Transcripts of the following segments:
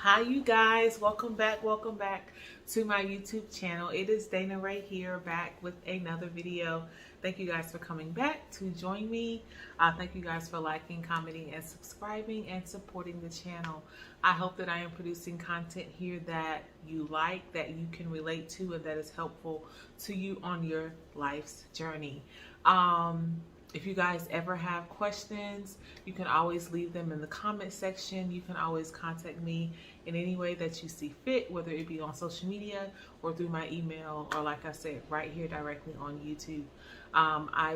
Hi you guys, welcome back to my YouTube channel. It is Dana Ray here, back with another video. Thank you guys for coming back to join me. Thank you guys for liking, commenting, and subscribing and supporting the channel. I hope that I am producing content here that you like, that you can relate to, and that is helpful to you on your life's journey. If you guys ever have questions, you can always leave them in the comment section. You can always contact me in any way that you see fit, whether it be on social media or through my email, or like I said, right here directly on YouTube. I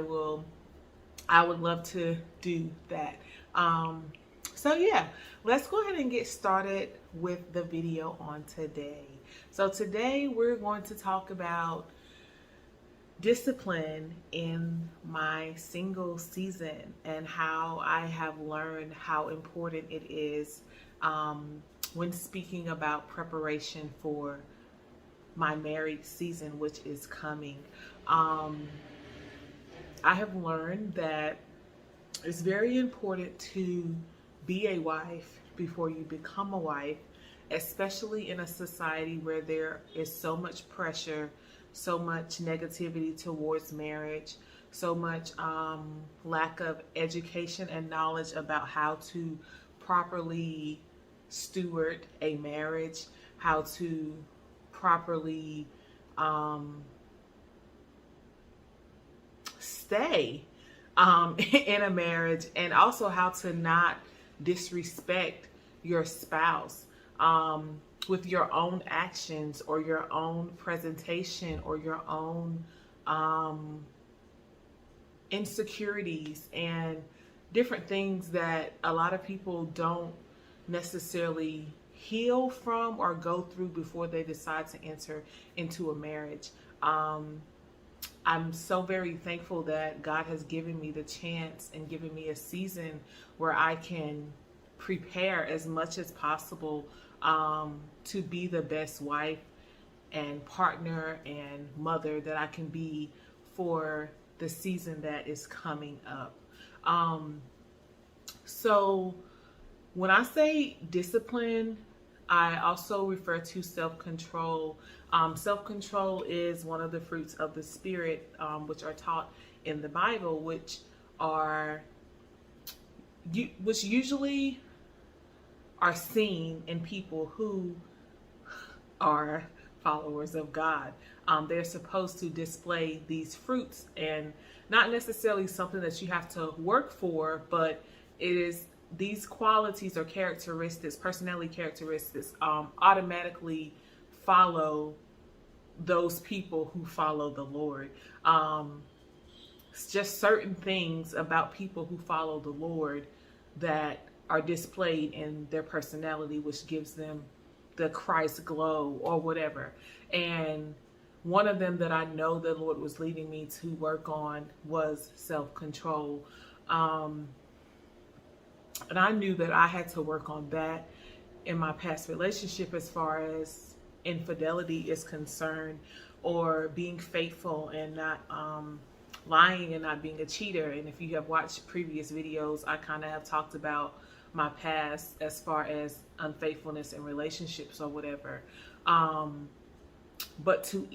would love to do that. So yeah, let's go ahead and get started with the video on today. So today we're going to talk about discipline in my single season and how I have learned how important it is when speaking about preparation for my married season, which is coming. I have learned that it's very important to be a wife before you become a wife, especially in a society where there is so much pressure, so much negativity towards marriage, so much lack of education and knowledge about how to properly steward a marriage, how to properly stay in a marriage, and also how to not disrespect your spouse with your own actions or your own presentation or your own insecurities and different things that a lot of people don't necessarily heal from or go through before they decide to enter into a marriage. I'm so very thankful that God has given me the chance and given me a season where I can prepare as much as possible to be the best wife and partner and mother that I can be for the season that is coming up. So when I say discipline, I also refer to self-control. Self-control is one of the fruits of the Spirit, which are taught in the Bible, which usually are seen in people who are followers of God. They're supposed to display these fruits, and not necessarily something that you have to work for, but it is these qualities or characteristics, personality characteristics, automatically follow those people who follow the Lord. It's just certain things about people who follow the Lord that are displayed in their personality, which gives them the Christ glow or whatever. And one of them that I know the Lord was leading me to work on was self-control. And I knew that I had to work on that in my past relationship as far as infidelity is concerned, or being faithful and not lying and not being a cheater. And if you have watched previous videos, I kind of have talked about my past as far as unfaithfulness in relationships or whatever. But to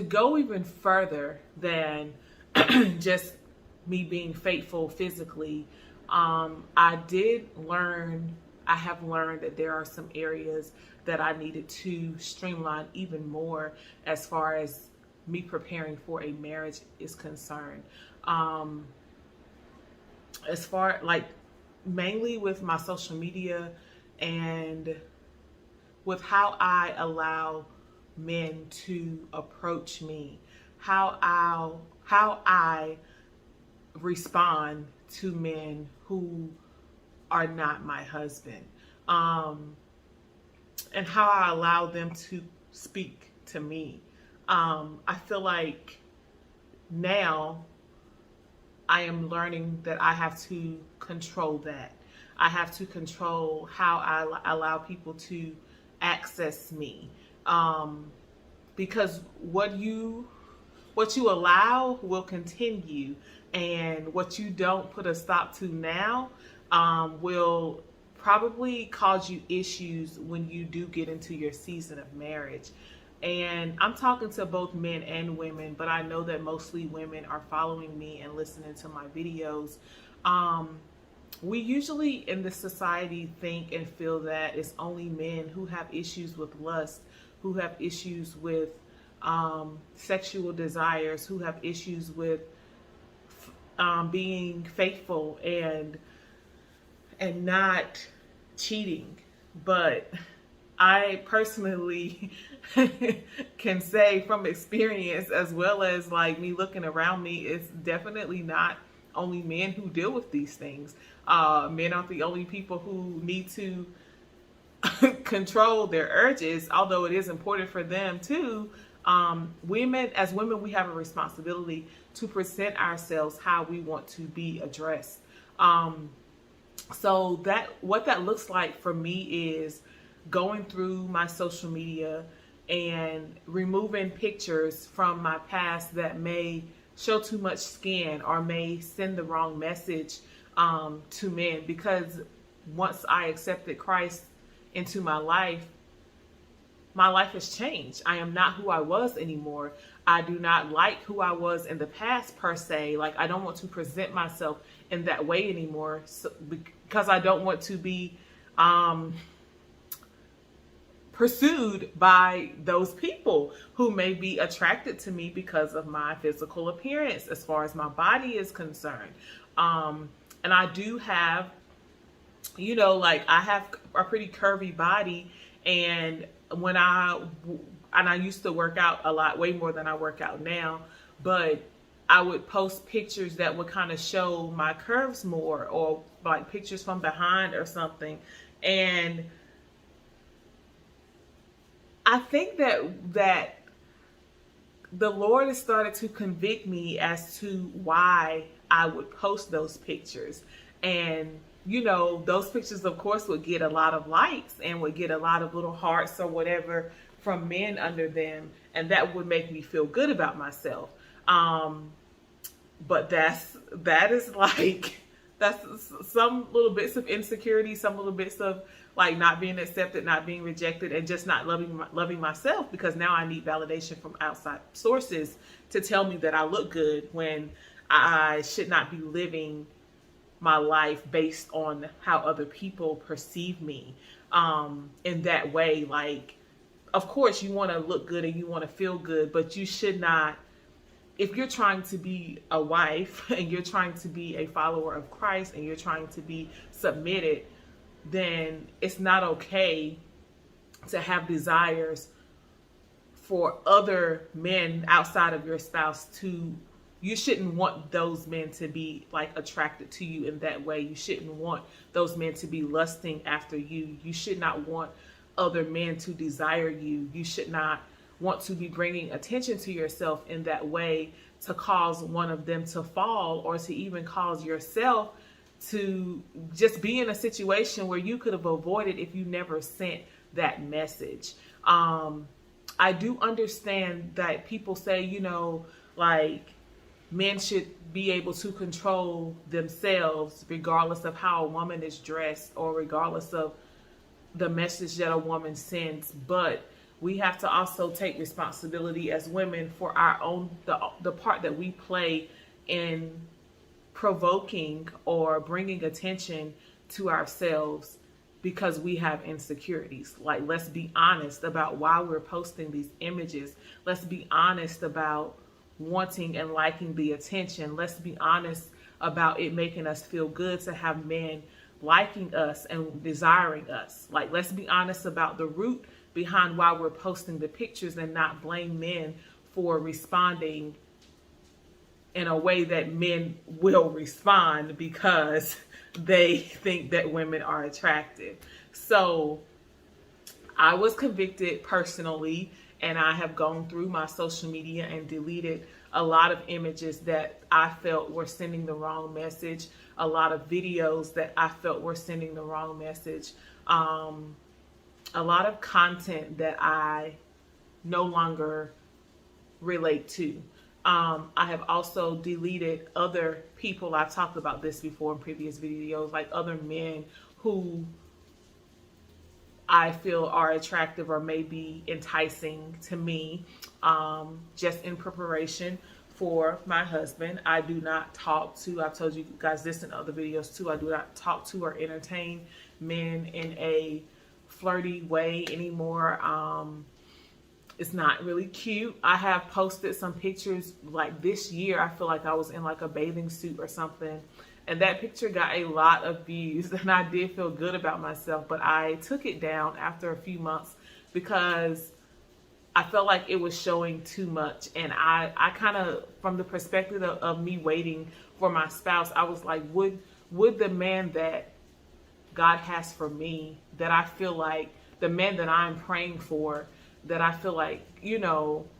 go even further than just me being faithful physically, I have learned that there are some areas that I needed to streamline even more as far as me preparing for a marriage is concerned. As far mainly with my social media and with how I allow men to approach me, how I respond to men who are not my husband, and how I allow them to speak to me. I feel like now I am learning that I have to control that. I have to control how I allow people to access me, because what you allow will continue, and what you don't put a stop to now will probably cause you issues when you do get into your season of marriage. And I'm talking to both men and women, but I know that mostly women are following me and listening to my videos. We usually in this society think and feel that it's only men who have issues with lust, who have issues with sexual desires, who have issues with being faithful and not cheating. But I personally can say from experience, as well as like me looking around me, it's definitely not only men who deal with these things. Men aren't the only people who need to control their urges, although it is important for them too. As women, we have a responsibility to present ourselves how we want to be addressed. So what that looks like for me is going through my social media and removing pictures from my past that may show too much skin or may send the wrong message to men. Because once I accepted Christ into my life has changed. I am not who I was anymore. I do not like who I was in the past per se. Like, I don't want to present myself in that way anymore, because I don't want to be pursued by those people who may be attracted to me because of my physical appearance as far as my body is concerned. And I do have, like, I have a pretty curvy body, and I used to work out a lot, way more than I work out now, but I would post pictures that would kind of show my curves more, or like pictures from behind or something. And I think that the Lord has started to convict me as to why I would post those pictures. And those pictures, of course, would get a lot of likes and would get a lot of little hearts or whatever from men under them. And that would make me feel good about myself. But that is like, that's some little bits of insecurity, some little bits of like not being accepted, not being rejected, and just not loving myself, because now I need validation from outside sources to tell me that I look good, when I should not be living my life based on how other people perceive me in that way. Like, of course you want to look good and you want to feel good, but you should not, if you're trying to be a wife and you're trying to be a follower of Christ and you're trying to be submitted, then it's not okay to have desires for other men outside of your spouse. You shouldn't want those men to be like attracted to you in that way. You shouldn't want those men to be lusting after you. You should not want other men to desire you. You should not want to be bringing attention to yourself in that way to cause one of them to fall, or to even cause yourself to just be in a situation where you could have avoided if you never sent that message. I do understand that people say, like, men should be able to control themselves regardless of how a woman is dressed or regardless of the message that a woman sends. But we have to also take responsibility as women for our own, the part that we play in provoking or bringing attention to ourselves because we have insecurities. Like, let's be honest about why we're posting these images. Let's be honest about wanting and liking the attention. Let's be honest about it making us feel good to have men liking us and desiring us. Like, let's be honest about the root behind why we're posting the pictures, and not blame men for responding in a way that men will respond because they think that women are attractive. So I was convicted personally, and I have gone through my social media and deleted a lot of images that I felt were sending the wrong message, a lot of videos that I felt were sending the wrong message, a lot of content that I no longer relate to. I have also deleted other people. I've talked about this before in previous videos, like other men who I feel are attractive or may be enticing to me, just in preparation for my husband. I do not talk to, I've told you guys this in other videos too, I do not talk to or entertain men in a flirty way anymore. It's not really cute. I have posted some pictures like this year. I feel like I was in like a bathing suit or something. And that picture got a lot of views and I did feel good about myself, but I took it down after a few months because I felt like it was showing too much. And I kind of, from the perspective of me waiting for my spouse, I was like, would the man that God has for me, that I feel like the man that I'm praying for, that I feel like,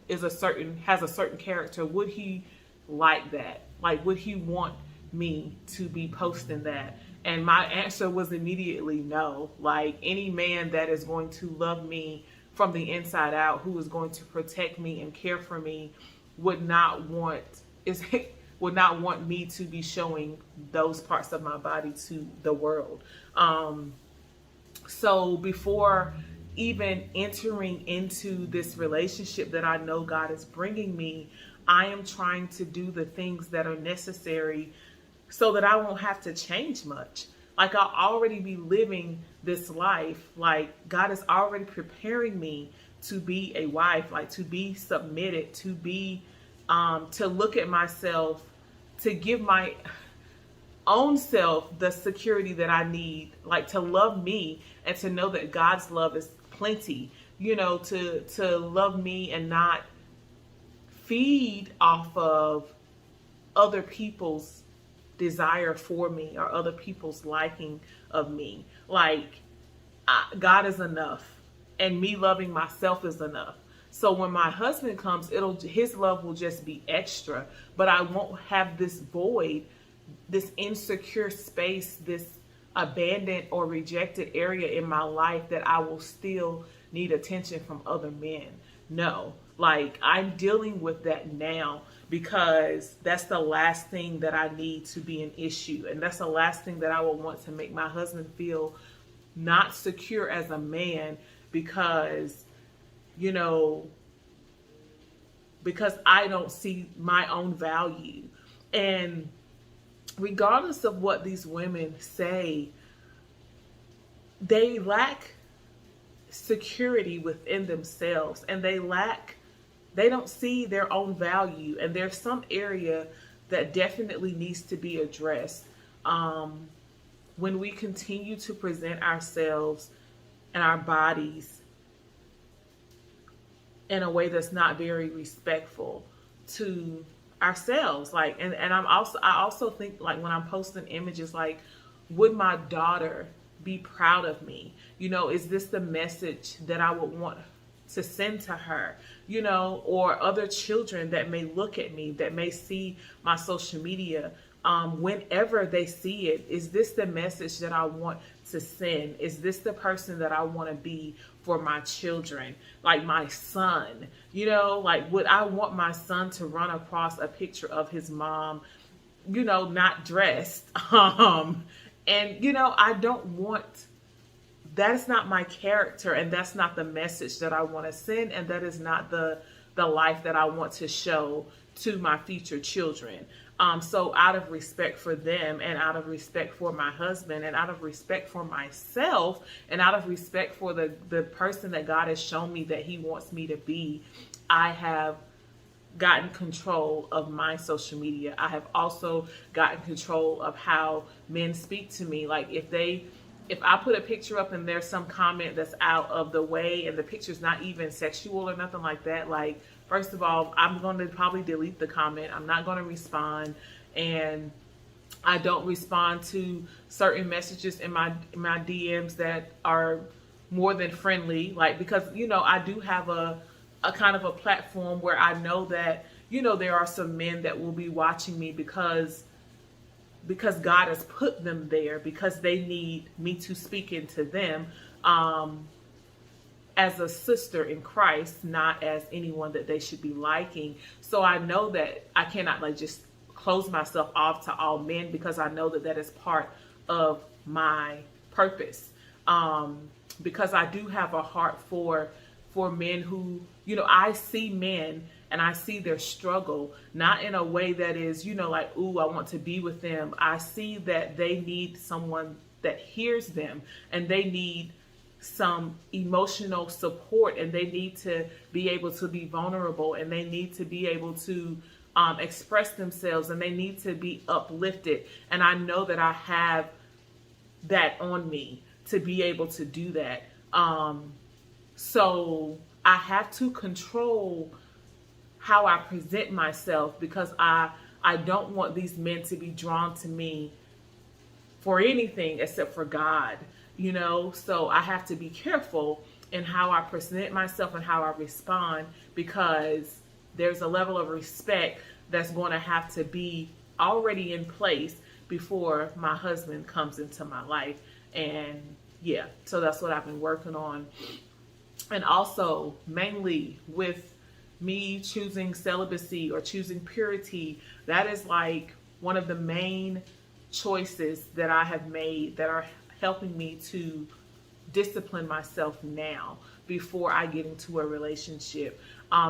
has a certain character, would he like that? Like, would he want me to be posting that? And my answer was immediately no. Like, any man that is going to love me from the inside out, who is going to protect me and care for me, would not want me to be showing those parts of my body to the world. So before even entering into this relationship that I know God is bringing me, I am trying to do the things that are necessary so that I won't have to change much. Like, I'll already be living this life. Like, God is already preparing me to be a wife, like to be submitted, to be, to look at myself, to give my own self the security that I need, like to love me and to know that God's love is plenty, to love me and not feed off of other people's desire for me or other people's liking of me. Like, God is enough, and me loving myself is enough. So when my husband comes, his love will just be extra, but I won't have this void, this insecure space, this abandoned or rejected area in my life that I will still need attention from other men. No, like, I'm dealing with that now because that's the last thing that I need to be an issue. And that's the last thing that I would want to make my husband feel not secure as a man because, because I don't see my own value. And regardless of what these women say, they lack security within themselves, and they don't see their own value. And there's some area that definitely needs to be addressed. When we continue to present ourselves and our bodies in a way that's not very respectful to ourselves, like, and I also think, like, when I'm posting images, like, would my daughter be proud of me? Is this the message that I would want to send to her? Or other children that may look at me, that may see my social media, whenever they see it, is this the message that I want to send? Is this the person that I want to be for my children? Like my son, like, would I want my son to run across a picture of his mom, not dressed? And, I don't want, that's not my character, and that's not the message that I want to send, and that is not the life that I want to show to my future children. So out of respect for them, and out of respect for my husband, and out of respect for myself, and out of respect for the person that God has shown me that he wants me to be, I have gotten control of my social media. I have also gotten control of how men speak to me. Like, if I put a picture up and there's some comment that's out of the way and the picture's not even sexual or nothing like that, like, first of all, I'm going to probably delete the comment. I'm not going to respond. And I don't respond to certain messages in my DMs that are more than friendly, like, because, I do have a kind of a platform where I know that, there are some men that will be watching me because God has put them there, because they need me to speak into them as a sister in Christ, not as anyone that they should be liking. So I know that I cannot, like, just close myself off to all men, because I know that that is part of my purpose. because I do have a heart for men who, I see men and I see their struggle, not in a way that is, like, ooh, I want to be with them. I see that they need someone that hears them, and they need some emotional support, and they need to be able to be vulnerable, and they need to be able to express themselves, and they need to be uplifted. And I know that I have that on me to be able to do that. So I have to control how I present myself, because I don't want these men to be drawn to me for anything except for God, So I have to be careful in how I present myself and how I respond, because there's a level of respect that's going to have to be already in place before my husband comes into my life. And yeah, so that's what I've been working on. And also, mainly with me choosing celibacy or choosing purity, that is like one of the main choices that I have made that are helping me to discipline myself now before I get into a relationship.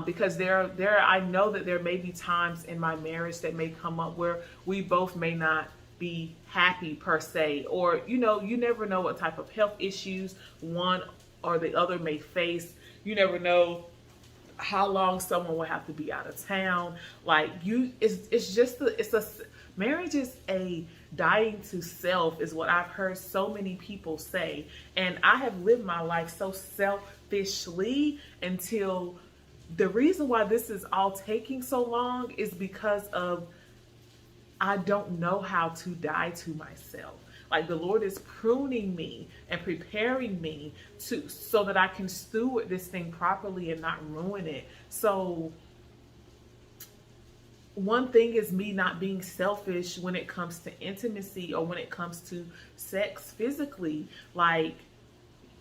Because I know that there may be times in my marriage that may come up where we both may not be happy per se, or you never know what type of health issues one or the other may face. You never know how long someone will have to be out of town. Like marriage is a dying to self, is what I've heard so many people say. And I have lived my life so selfishly until the reason why this is all taking so long is because of I don't know how to die to myself. Like, the Lord is pruning me and preparing me so that I can steward this thing properly and not ruin it. So one thing is me not being selfish when it comes to intimacy or when it comes to sex physically. Like,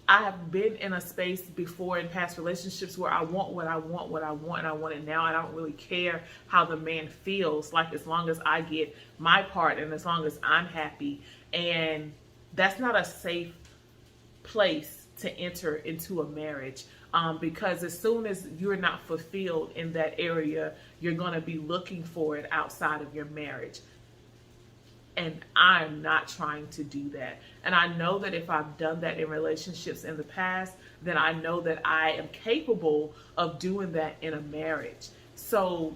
I have been in a space before in past relationships where I want what I want, and I want it now. I don't really care how the man feels, like, as long as I get my part and as long as I'm happy. And that's not a safe place to enter into a marriage, because as soon as you're not fulfilled in that area, you're going to be looking for it outside of your marriage. And I'm not trying to do that. And I know that if I've done that in relationships in the past, then I know that I am capable of doing that in a marriage. So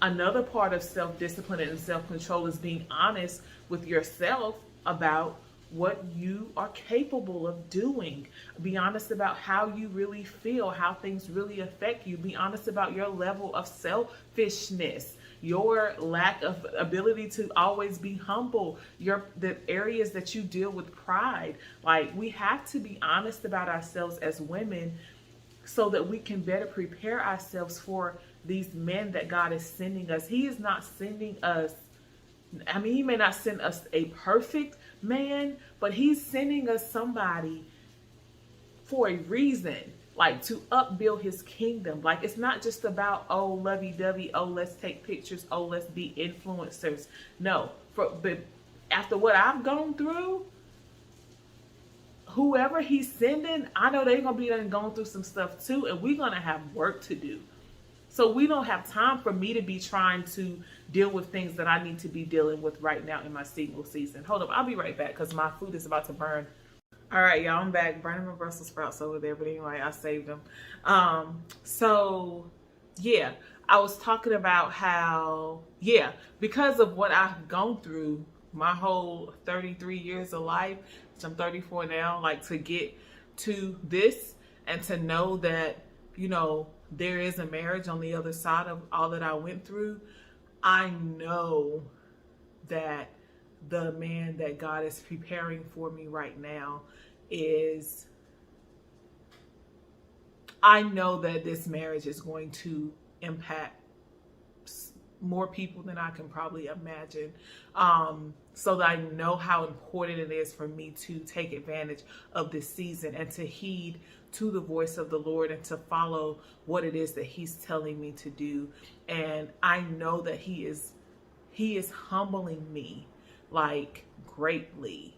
another part of self-discipline and self-control is being honest with yourself about what you are capable of doing. Be honest about how you really feel, how things really affect you. Be honest about your level of selfishness, your lack of ability to always be humble, the areas that you deal with pride. Like, we have to be honest about ourselves as women so that we can better prepare ourselves for these men that God is sending us. He is not sending us, he may not send us a perfect man, but he's sending us somebody for a reason, like to upbuild his kingdom. Like, it's not just about, oh, lovey-dovey, oh, let's take pictures, oh, let's be influencers. No, but after what I've gone through, whoever he's sending, I know they're going to be done going through some stuff too, and we're going to have work to do. So we don't have time for me to be trying to deal with things that I need to be dealing with right now in my single season. Hold up, I'll be right back because my food is about to burn. All right, y'all, I'm back. Burning my Brussels sprouts over there, but anyway, I saved them. So yeah, I was talking about how, because of what I've gone through my whole 33 years of life, which I'm 34 now, like, to get to this and to know that, there is a marriage on the other side of all that I went through. I know that the man that God is preparing for me right now I know that this marriage is going to impact more people than I can probably imagine. So that I know how important it is for me to take advantage of this season and to heed to the voice of the Lord and to follow what it is that he's telling me to do. And I know that he is humbling me, like, greatly.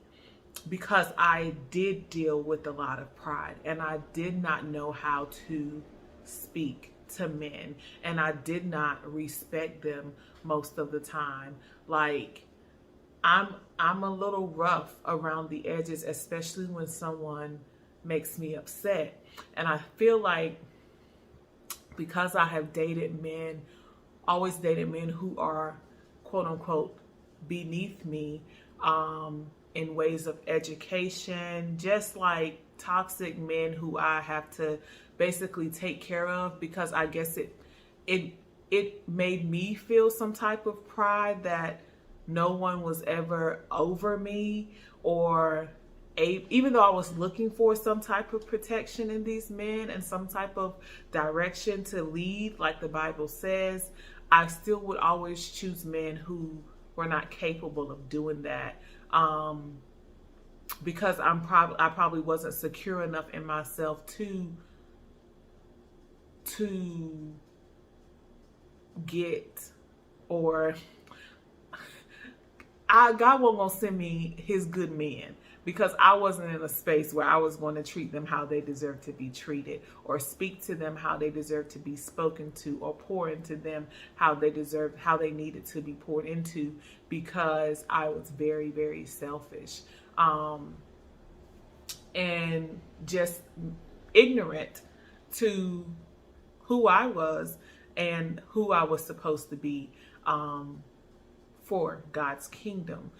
because I did deal with a lot of pride and I did not know how to speak to men and I did not respect them most of the time. Like I'm a little rough around the edges, especially when someone makes me upset. And I feel like because I have dated men, always dated men who are quote unquote beneath me, in ways of education, just like toxic men who I have to basically take care of, because I guess it made me feel some type of pride that no one was ever over me, or even though I was looking for some type of protection in these men and some type of direction to lead, like the Bible says, I still would always choose men who were not capable of doing that. Because I probably wasn't secure enough in myself to get, or God wasn't gonna send me his good men, because I wasn't in a space where I was going to treat them how they deserve to be treated, or speak to them how they deserve to be spoken to, or pour into them how they needed to be poured into, because I was very, very selfish, and just ignorant to who I was and who I was supposed to be, for God's kingdom,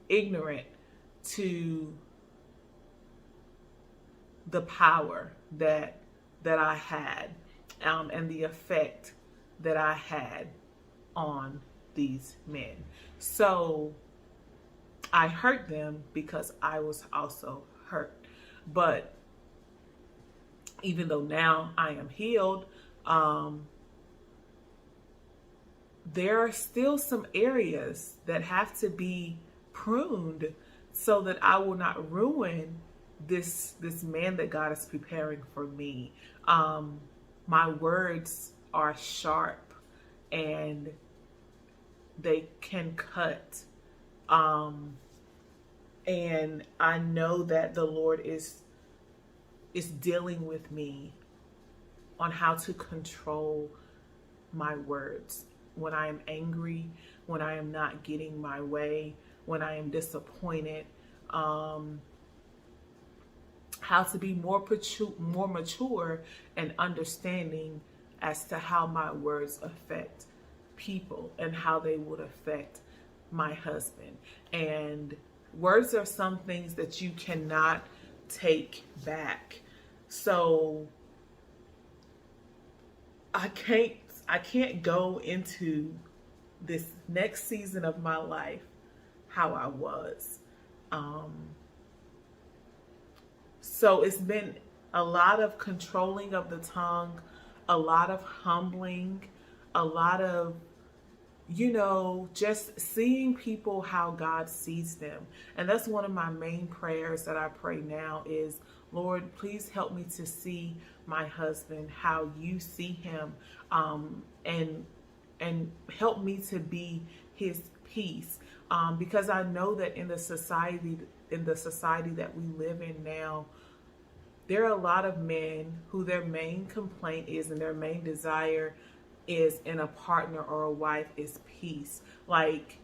ignorant to the power that I had, and the effect that I had on these men. So I hurt them because I was also hurt. But even though now I am healed, there are still some areas that have to be pruned so that I will not ruin this man that God is preparing for me. My words are sharp and they can cut. And I know that the Lord is dealing with me on how to control my words when I am angry, when I am not getting my way, when I am disappointed, how to be more mature and understanding as to how my words affect people and how they would affect my husband. And words are some things that you cannot take back. So I can't go into this next season of my life how I was. So it's been a lot of controlling of the tongue, a lot of humbling, a lot of, just seeing people how God sees them. And that's one of my main prayers that I pray now is, Lord, please help me to see my husband how you see him, and help me to be his peace, because I know that in the society that we live in now, there are a lot of men who their main complaint is, and their main desire is in a partner or a wife, is peace. Like,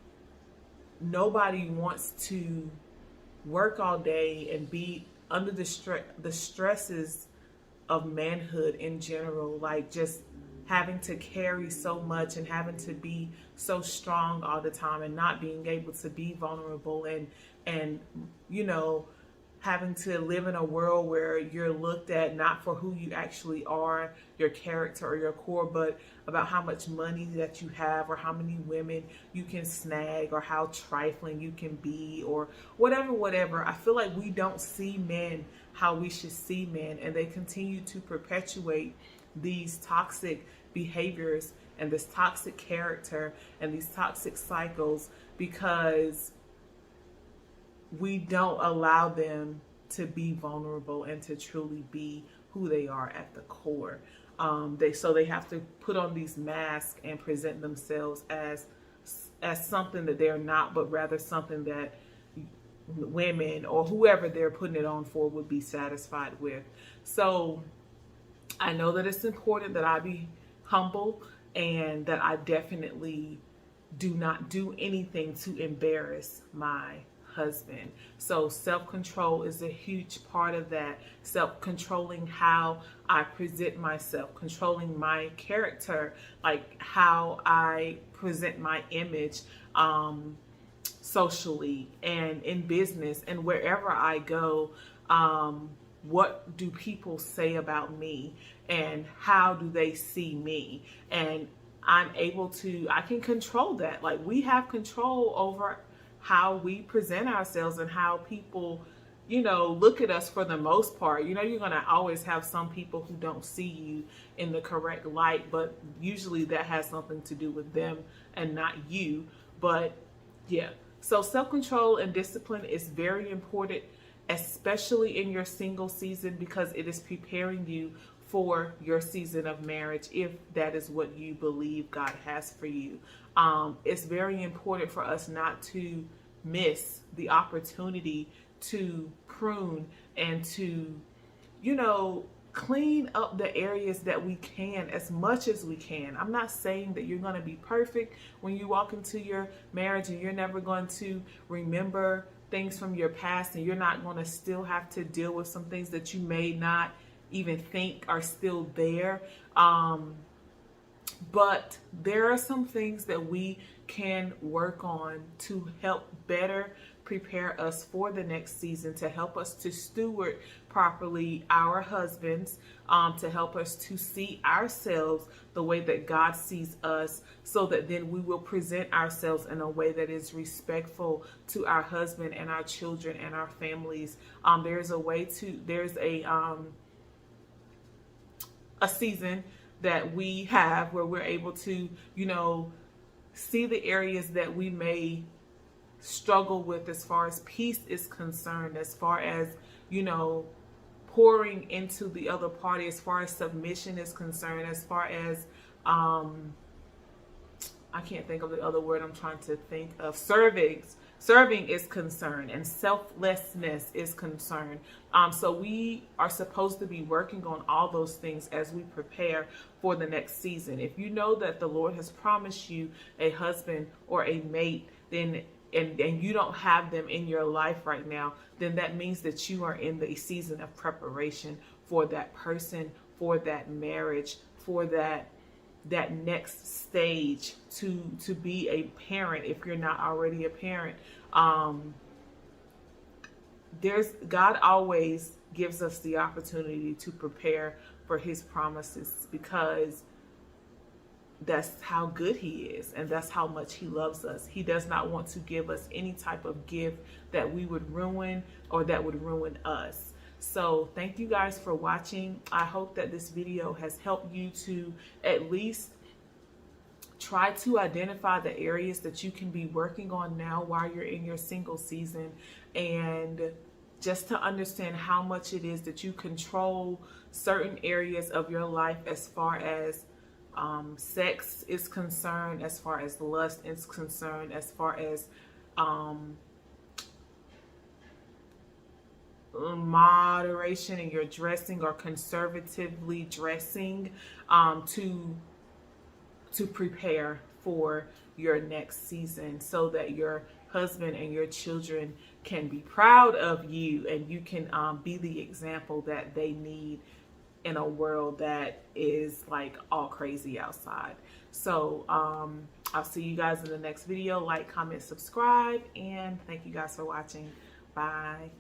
nobody wants to work all day and be under the stresses of manhood in general, like just having to carry so much and having to be so strong all the time and not being able to be vulnerable, and having to live in a world where you're looked at not for who you actually are, your character or your core, but about how much money that you have, or how many women you can snag, or how trifling you can be, or whatever. I feel like we don't see men how we should see men, and they continue to perpetuate these toxic behaviors and this toxic character and these toxic cycles because we don't allow them to be vulnerable and to truly be who they are at the core. They have to put on these masks and present themselves as something that they're not, but rather something that women or whoever they're putting it on for would be satisfied with. So I know that it's important that I be humble and that I definitely do not do anything to embarrass my husband. So self-control is a huge part of that. Self-controlling how I present myself, controlling my character, like how I present my image, socially and in business and wherever I go. What do people say about me and how do they see me? And I can control that. Like, we have control over how we present ourselves and how people, look at us for the most part. You're going to always have some people who don't see you in the correct light, but usually that has something to do with them and not you. But yeah, so self-control and discipline is very important, especially in your single season, because it is preparing you for your season of marriage, if that is what you believe God has for you. It's very important for us not to miss the opportunity to prune and to, clean up the areas that we can as much as we can. I'm not saying that you're going to be perfect when you walk into your marriage, and you're never going to remember things from your past, and you're not going to still have to deal with some things that you may not even think are still there. But there are some things that we can work on to help better prepare us for the next season, to help us to steward properly our husbands, to help us to see ourselves the way that God sees us, so that then we will present ourselves in a way that is respectful to our husband and our children and our families. There's a season that we have where we're able to, see the areas that we may struggle with as far as peace is concerned, as far as, pouring into the other party, as far as submission is concerned, as far as, I can't think of the other word I'm trying to think of, serving is concerned, and selflessness is concerned. So we are supposed to be working on all those things as we prepare for the next season. If you know that the Lord has promised you a husband or a mate, then and you don't have them in your life right now, then that means that you are in the season of preparation for that person, for that marriage, for that next stage to be a parent, if you're not already a parent. God always gives us the opportunity to prepare for his promises, because that's how good he is, and that's how much he loves us. He does not want to give us any type of gift that we would ruin or that would ruin us. So thank you guys for watching. I hope that this video has helped you to at least try to identify the areas that you can be working on now while you're in your single season, and just to understand how much it is that you control certain areas of your life, as far as sex is concerned, as far as lust is concerned, as far as moderation in your dressing, or conservatively dressing, to prepare for your next season, so that your husband and your children can be proud of you, and you can be the example that they need in a world that is like all crazy outside. So I'll see you guys in the next video. Like, comment, subscribe, and thank you guys for watching. Bye.